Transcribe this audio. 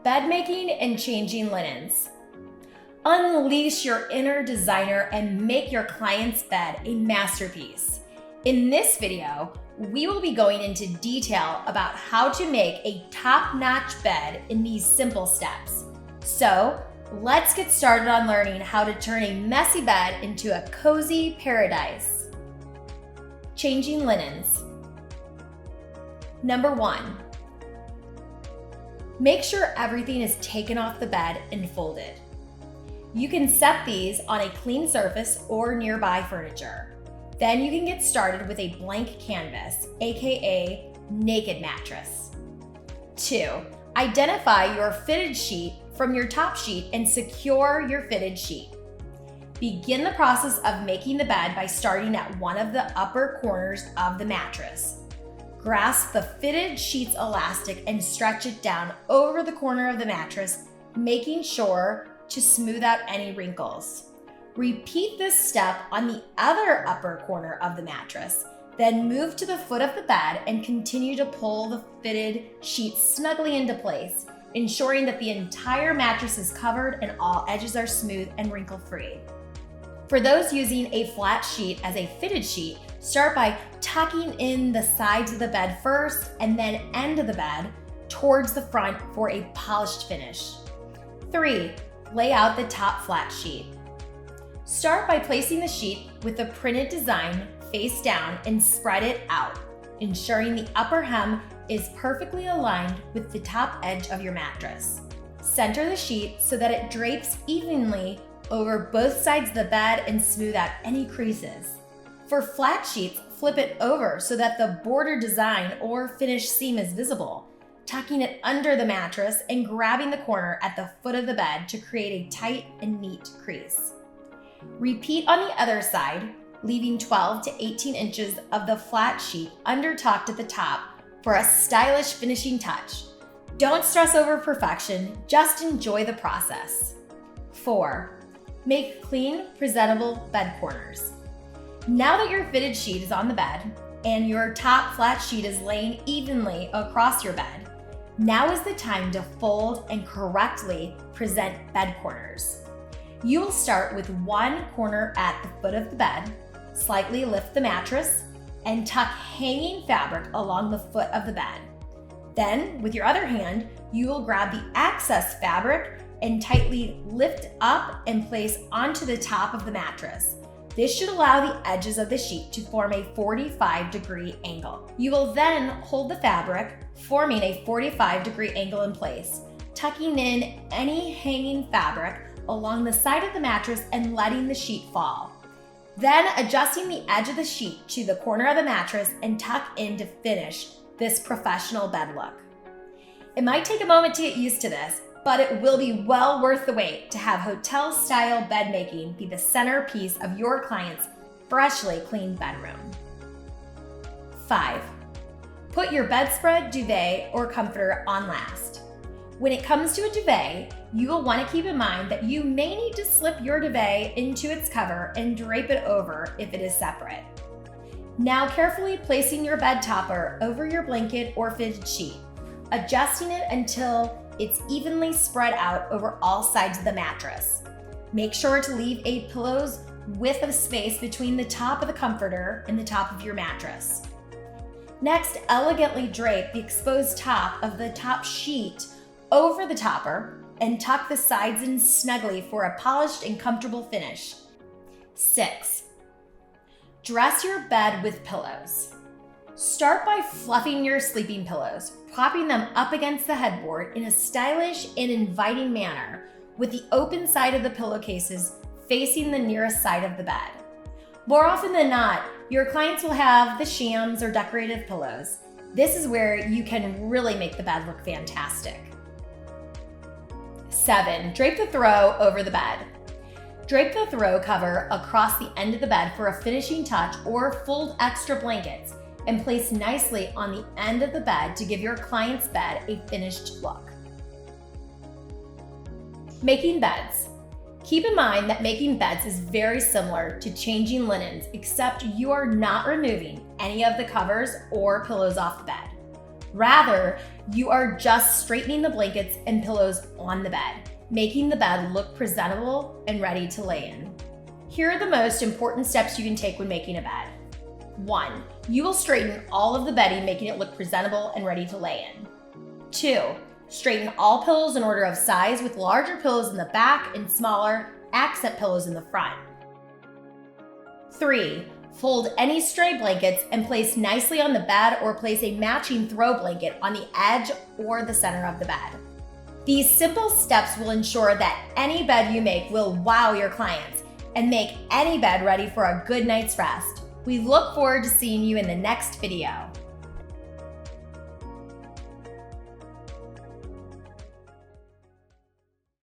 bed making and changing linens. Unleash your inner designer and make your client's bed a masterpiece. In this video, we will be going into detail about how to make a top-notch bed in these simple steps. So, let's get started on learning how to turn a messy bed into a cozy paradise. Changing linens. Number 1. Make sure everything is taken off the bed and folded. You can set these on a clean surface or nearby furniture. Then you can get started with a blank canvas, aka naked mattress. 2. Identify your fitted sheet from your top sheet and secure your fitted sheet. Begin the process of making the bed by starting at one of the upper corners of the mattress. Grasp the fitted sheet's elastic and stretch it down over the corner of the mattress, making sure to smooth out any wrinkles. Repeat this step on the other upper corner of the mattress, then move to the foot of the bed and continue to pull the fitted sheet snugly into place, ensuring that the entire mattress is covered and all edges are smooth and wrinkle-free. For those using a flat sheet as a fitted sheet, start by tucking in the sides of the bed first and then end of the bed towards the front for a polished finish. 3. Lay out the top flat sheet. Start by placing the sheet with the printed design face down and spread it out, ensuring the upper hem is perfectly aligned with the top edge of your mattress. Center the sheet so that it drapes evenly over both sides of the bed and smooth out any creases. For flat sheets, flip it over so that the border design or finished seam is visible, tucking it under the mattress and grabbing the corner at the foot of the bed to create a tight and neat crease. Repeat on the other side, leaving 12 to 18 inches of the flat sheet under-tucked at the top for a stylish finishing touch. Don't stress over perfection, just enjoy the process. 4. Make clean, presentable bed corners. Now that your fitted sheet is on the bed and your top flat sheet is laying evenly across your bed, now is the time to fold and correctly present bed corners. You will start with one corner at the foot of the bed, slightly lift the mattress, and tuck hanging fabric along the foot of the bed. Then, with your other hand, you will grab the excess fabric and tightly lift up and place onto the top of the mattress. This should allow the edges of the sheet to form a 45-degree angle. You will then hold the fabric, forming a 45-degree angle in place, tucking in any hanging fabric along the side of the mattress and letting the sheet fall. Then adjusting the edge of the sheet to the corner of the mattress and tuck in to finish this professional bed look. It might take a moment to get used to this, but it will be well worth the wait to have hotel-style bed making be the centerpiece of your client's freshly cleaned bedroom. 5. Put your bedspread, duvet, or comforter on last. When it comes to a duvet, you will want to keep in mind that you may need to slip your duvet into its cover and drape it over if it is separate. Now carefully placing your bed topper over your blanket or fitted sheet, adjusting it until it's evenly spread out over all sides of the mattress. Make sure to leave a pillow's width of space between the top of the comforter and the top of your mattress. Next, elegantly drape the exposed top of the top sheet over the topper and tuck the sides in snugly for a polished and comfortable finish. 6. Dress your bed with pillows. Start by fluffing your sleeping pillows, propping them up against the headboard in a stylish and inviting manner, with the open side of the pillowcases facing the nearest side of the bed. More often than not, your clients will have the shams or decorative pillows. This is where you can really make the bed look fantastic. 7. Drape the throw over the bed. Drape the throw cover across the end of the bed for a finishing touch, or fold extra blankets and place nicely on the end of the bed to give your client's bed a finished look. Making beds. Keep in mind that making beds is very similar to changing linens, except you are not removing any of the covers or pillows off the bed. Rather, you are just straightening the blankets and pillows on the bed, making the bed look presentable and ready to lay in. Here are the most important steps you can take when making a bed. 1. You will straighten all of the bedding, making it look presentable and ready to lay in. 2. Straighten all pillows in order of size, with larger pillows in the back and smaller accent pillows in the front. 3. Fold any stray blankets and place nicely on the bed, or place a matching throw blanket on the edge or the center of the bed. These simple steps will ensure that any bed you make will wow your clients and make any bed ready for a good night's rest. We look forward to seeing you in the next video.